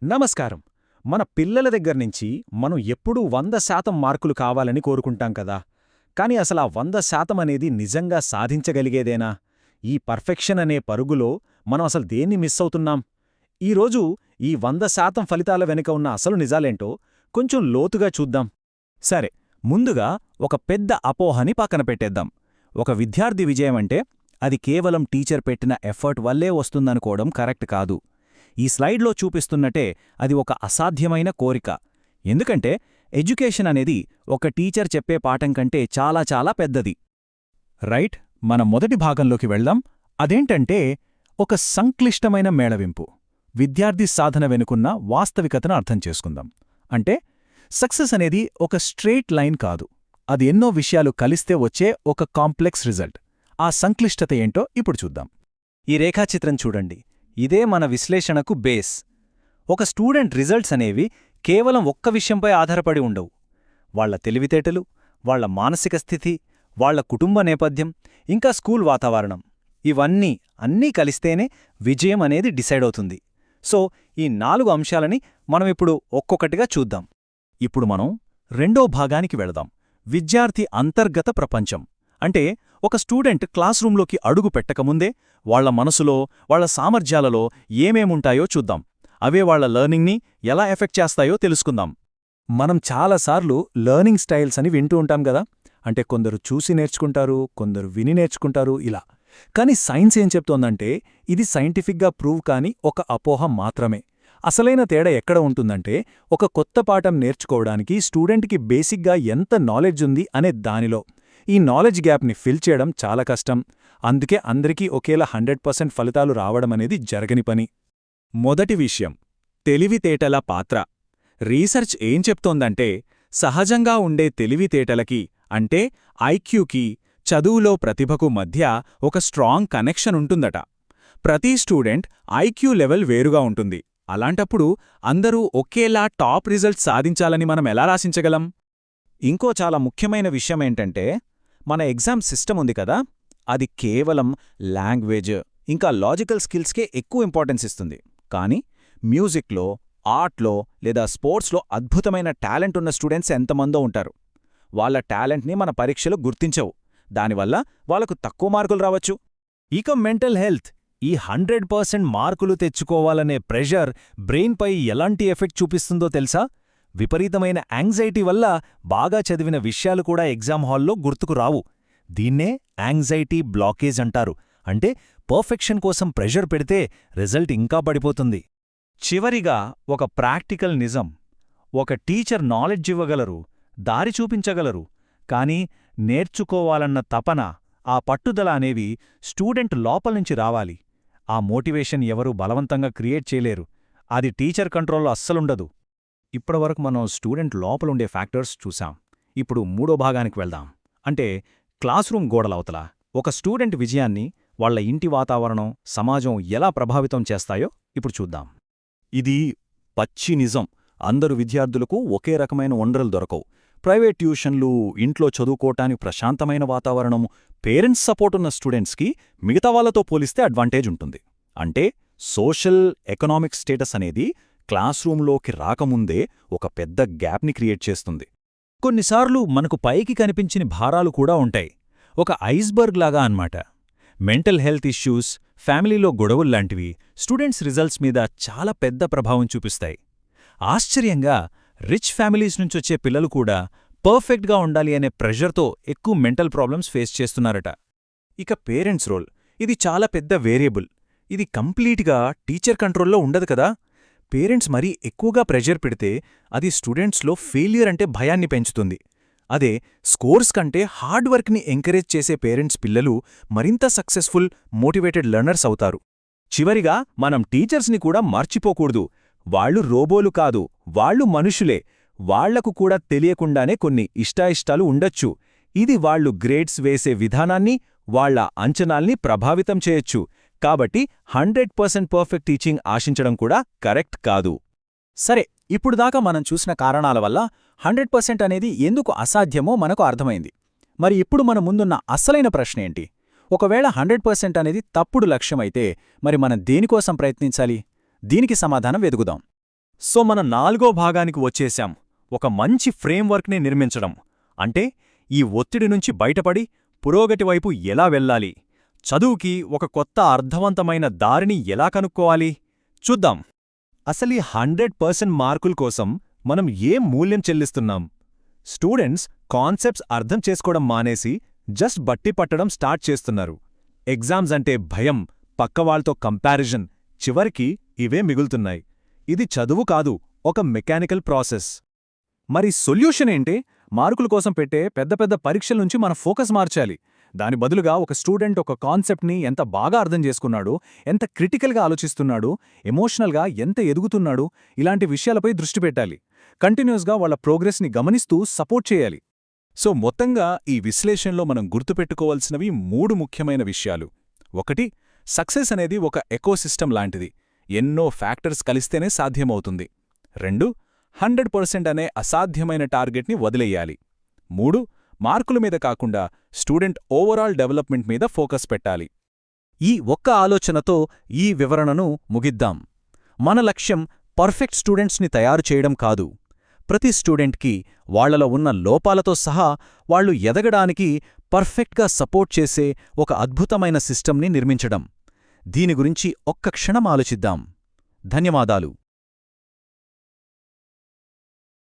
నమస్కారం. మన పిల్లల దగ్గర్నించి మనం ఎప్పుడూ 100% మార్కులు కావాలని కోరుకుంటాం కదా. కాని అసలా 100% అనేది నిజంగా సాధించగలిగేదేనా? ఈ పర్ఫెక్షన్ అనే పరుగులో మనం అసలు దేన్ని మిస్ అవుతున్నాం? ఈరోజు ఈ 100% ఫలితాల వెనుక ఉన్న అసలు నిజాలేంటో కొంచెం లోతుగా చూద్దాం. సరే, ముందుగా ఒక పెద్ద అపోహని పక్కన పెట్టేద్దాం. ఒక విద్యార్థి విజయమంటే అది కేవలం టీచర్ పెట్టిన ఎఫర్ట్ వల్లే వస్తుందనుకోవడం కరెక్ట్ కాదు. ఈ స్లైడ్లో చూపిస్తున్నట్టే అది ఒక అసాధ్యమైన కోరిక. ఎందుకంటే ఎడ్యుకేషన్ అనేది ఒక టీచర్ చెప్పే పాఠం కంటే చాలా చాలా పెద్దది. రైట్, మన మొదటి భాగంలోకి వెళ్దాం. అదేంటంటే ఒక సంక్లిష్టమైన మేళవింపు. విద్యార్థి సాధన వెనుకున్న వాస్తవికతను అర్థం చేసుకుందాం. అంటే సక్సెస్ అనేది ఒక స్ట్రెయిట్ లైన్ కాదు. అది ఎన్నో విషయాలు కలిస్తే వచ్చే ఒక కాంప్లెక్స్ రిజల్ట్. ఆ సంక్లిష్టత ఏంటో ఇప్పుడు చూద్దాం. ఈ రేఖాచిత్రం చూడండి. ఇదే మన విశ్లేషణకు బేస్. ఒక స్టూడెంట్ రిజల్ట్స్ అనేవి కేవలం ఒక్క విషయంపై ఆధారపడి ఉండవు. వాళ్ల తెలివితేటలు, వాళ్ల మానసిక స్థితి, వాళ్ల కుటుంబ నేపథ్యం, ఇంకా స్కూల్ వాతావరణం, ఇవన్నీ కలిస్తేనే విజయం అనేది డిసైడ్ అవుతుంది. సో ఈ 4 అంశాలని మనమిప్పుడు ఒక్కొక్కటిగా చూద్దాం. ఇప్పుడు మనం రెండో భాగానికి వెళదాం. విద్యార్థి అంతర్గత ప్రపంచం. అంటే ఒక స్టూడెంట్ క్లాస్ రూంలోకి అడుగు పెట్టకముందే వాళ్ల మనసులో, వాళ్ల సామర్థ్యాలలో ఏమేముంటాయో చూద్దాం. అవే వాళ్ల లెర్నింగ్ని ఎలా ఎఫెక్ట్ చేస్తాయో తెలుసుకుందాం. మనం చాలాసార్లు లెర్నింగ్ స్టైల్స్ అని వింటూ ఉంటాం గదా. అంటే కొందరు చూసి నేర్చుకుంటారు, కొందరు విని నేర్చుకుంటారు, ఇలా. కాని సైన్స్ ఏం చెప్తోందంటే ఇది సైంటిఫిక్గా ప్రూవ్ కాని ఒక అపోహ మాత్రమే. అసలైన తేడా ఎక్కడ ఉంటుందంటే ఒక కొత్త పాఠం నేర్చుకోవడానికి స్టూడెంట్కి బేసిక్గా ఎంత నాలెడ్జ్ ఉంది అనే దానిలో. ఈ నాలెడ్జ్ గ్యాప్ని ఫిల్ చేయడం చాలా కష్టం. అందుకే అందరికీ ఒకేలా 100% ఫలితాలు రావడమనేది జరగని పని. మొదటి విషయం, తెలివితేటల పాత్ర. రీసెర్చ్ ఏం చెప్తోందంటే సహజంగా ఉండే తెలివితేటలకి, అంటే ఐక్యూకి, చదువులో ప్రతిభకు మధ్య ఒక స్ట్రాంగ్ కనెక్షన్ ఉంటుందట. ప్రతి స్టూడెంట్ ఐక్యూ లెవెల్ వేరుగా ఉంటుంది. అలాంటప్పుడు అందరూ ఒకేలా టాప్ రిజల్ట్ సాధించాలని మనం ఎలా ఆశించగలం? ఇంకో చాలా ముఖ్యమైన విషయమేంటంటే మన ఎగ్జామ్ సిస్టమ్ ఉంది కదా, అది కేవలం లాంగ్వేజ్ ఇంకా లాజికల్ స్కిల్స్కే ఎక్కువ ఇంపార్టెన్స్ ఇస్తుంది. కానీ మ్యూజిక్లో, ఆర్ట్లో లేదా స్పోర్ట్స్లో అద్భుతమైన టాలెంట్ ఉన్న స్టూడెంట్స్ ఎంతమందో ఉంటారు. వాళ్ల టాలెంట్ని మన పరీక్షలు గుర్తించవు. దానివల్ల వాళ్లకు తక్కువ మార్కులు రావచ్చు. ఇక మెంటల్ హెల్త్. ఈ 100% మార్కులు తెచ్చుకోవాలనే ప్రెషర్ బ్రెయిన్పై ఎలాంటి ఎఫెక్ట్ చూపిస్తుందో తెలుసా? విపరీతమైన యాంగ్జైటీ వల్ల బాగా చదివిన విషయాలు కూడా ఎగ్జామ్ హాల్లో గుర్తుకు రావు. దీన్నే యాంగ్జైటీ బ్లాకేజ్ అంటారు. అంటే పర్ఫెక్షన్ కోసం ప్రెషర్ పెడితే రిజల్ట్ ఇంకా పడిపోతుంది. చివరిగా ఒక ప్రాక్టికల్ నిజం. ఒక టీచర్ నాలెడ్జ్ ఇవ్వగలరు, దారి చూపించగలరు. కానీ నేర్చుకోవాలన్న తపన, ఆ పట్టుదల అనేవి స్టూడెంట్ లోపల్నుంచి రావాలి. ఆ మోటివేషన్ ఎవరూ బలవంతంగా క్రియేట్ చేయలేరు. అది టీచర్ కంట్రోల్లో అస్సలుండదు. ఇప్పటివరకు మనం స్టూడెంట్ లోపలుండే ఫ్యాక్టర్స్ చూసాం. ఇప్పుడు మూడో భాగానికి వెళ్దాం. అంటే క్లాస్ రూమ్ గోడలవతల ఒక స్టూడెంట్ విజయాన్ని వాళ్ల ఇంటి వాతావరణం, సమాజం ఎలా ప్రభావితం చేస్తాయో ఇప్పుడు చూద్దాం. ఇది పచ్చి నిజం. అందరు విద్యార్థులకు ఒకే రకమైన వనరులు దొరకవు. ప్రైవేట్ ట్యూషన్లు, ఇంట్లో చదువుకోవటానికి ప్రశాంతమైన వాతావరణం, పేరెంట్స్ సపోర్ట్ ఉన్న స్టూడెంట్స్కి మిగతా వాళ్లతో పోలిస్తే అడ్వాంటేజ్ ఉంటుంది. అంటే సోషల్, ఎకనామిక్ స్టేటస్ అనేది క్లాస్ రూంలోకి రాకముందే ఒక పెద్ద గ్యాప్ని క్రియేట్ చేస్తుంది. కొన్నిసార్లు మనకు పైకి కనిపించిన భారాలు కూడా ఉంటాయి. ఒక ఐస్బర్గ్ లాగా అన్నమాట. మెంటల్ హెల్త్ ఇష్యూస్, ఫ్యామిలీలో గొడవల్లాంటివి స్టూడెంట్స్ రిజల్ట్స్ మీద చాలా పెద్ద ప్రభావం చూపిస్తాయి. ఆశ్చర్యంగా రిచ్ ఫ్యామిలీస్ నుంచొచ్చే పిల్లలు కూడా పర్ఫెక్ట్గా ఉండాలి అనే ప్రెషర్తో ఎక్కువ మెంటల్ ప్రాబ్లమ్స్ ఫేస్ చేస్తున్నారట. ఇక పేరెంట్స్ రోల్. ఇది చాలా పెద్ద వేరియబుల్. ఇది కంప్లీట్గా టీచర్ కంట్రోల్లో ఉండదు కదా. పేరెంట్స్ మరీ ఎక్కువగా ప్రెషర్ పెడితే అది స్టూడెంట్స్లో ఫెయిల్యూర్ అంటే భయాన్ని పెంచుతుంది. అదే స్కోర్స్ కంటే హార్డ్ వర్క్ని ఎంకరేజ్ చేసే పేరెంట్స్ పిల్లలు మరింత సక్సెస్ఫుల్, మోటివేటెడ్ లెర్నర్స్ అవుతారు. చివరిగా మనం టీచర్స్ని కూడా మర్చిపోకూడదు. వాళ్లు రోబోలు కాదు, వాళ్లు మనుషులే. వాళ్లకు కూడా తెలియకుండానే కొన్ని ఇష్టాయిష్టాలు ఉండొచ్చు. ఇది వాళ్లు గ్రేడ్స్ వేసే విధానాన్ని, వాళ్ల అంచనాల్ని ప్రభావితం చేయొచ్చు. కాబట్టి 100% పర్ఫెక్ట్ టీచింగ్ ఆశించడం కూడా కరెక్ట్ కాదు. సరే, ఇప్పుడుదాకా మనం చూసిన కారణాల వల్ల 100% అనేది ఎందుకు అసాధ్యమో మనకు అర్థమైంది. మరి ఇప్పుడు మన ముందున్న అసలైన ప్రశ్నేంటి? ఒకవేళ 100% అనేది తప్పుడు లక్ష్యమైతే మరి మనం దేనికోసం ప్రయత్నించాలి? దీనికి సమాధానం వెదుకుదాం. సో మన 4వ భాగానికి వచ్చేశాం. ఒక మంచి ఫ్రేమ్వర్క్ని నిర్మించడం. అంటే ఈ ఒత్తిడి నుంచి బయటపడి పురోగతి వైపు ఎలా వెళ్ళాలి, చదువుకి ఒక కొత్త అర్థవంతమైన దారిని ఎలా కనుక్కోవాలి చూద్దాం. అసలీ 100% మార్కుల కోసం మనం ఏం మూల్యం చెల్లిస్తున్నాం? స్టూడెంట్స్ కాన్సెప్ట్స్ అర్థం చేసుకోవడం మానేసి జస్ట్ బట్టి పట్టడం స్టార్ట్ చేస్తున్నారు. ఎగ్జామ్స్ అంటే భయం, పక్కవాళ్తో కంపారిజన్, చివరికి ఇవే మిగులుతున్నాయి. ఇది చదువు కాదు, ఒక మెకానికల్ ప్రాసెస్. మరి సొల్యూషన్ ఏంటి? మార్కుల కోసం పెట్టే పెద్ద పెద్ద పరీక్షల నుంచి మన ఫోకస్ మార్చాలి. దాని బదులుగా ఒక స్టూడెంట్ ఒక కాన్సెప్ట్ని ఎంత బాగా అర్థం చేసుకున్నాడు, ఎంత క్రిటికల్గా ఆలోచిస్తున్నాడు, ఎమోషనల్గా ఎంత ఎదుగుతున్నాడు, ఇలాంటి విషయాలపై దృష్టి పెట్టాలి. కంటిన్యూస్గా వాళ్ల ప్రోగ్రెస్ని గమనిస్తూ సపోర్ట్ చేయాలి. సో మొత్తంగా ఈ విశ్లేషణలో మనం గుర్తుపెట్టుకోవాల్సినవి 3 ముఖ్యమైన విషయాలు. 1. సక్సెస్ అనేది ఒక ఎకోసిస్టమ్ లాంటిది. ఎన్నో ఫ్యాక్టర్స్ కలిస్తేనే సాధ్యమవుతుంది. 2. 100% అనే అసాధ్యమైన టార్గెట్ని వదిలేయాలి. 3. మార్కుల మీద కాకుండా స్టూడెంట్ ఓవరాల్ డెవలప్మెంట్ మీద ఫోకస్ పెట్టాలి. ఈ ఒక్క ఆలోచనతో ఈ వివరణను ముగిద్దాం. మన లక్ష్యం పర్ఫెక్ట్ స్టూడెంట్స్ని తయారు చేయడం కాదు. ప్రతి స్టూడెంట్కి వాళ్లలో ఉన్న లోపాలతో సహా వాళ్లు ఎదగడానికి పర్ఫెక్ట్గా సపోర్ట్ చేసే ఒక అద్భుతమైన సిస్టమ్ని నిర్మించడం. దీని గురించి ఒక్క క్షణం ఆలోచిద్దాం. ధన్యవాదాలు.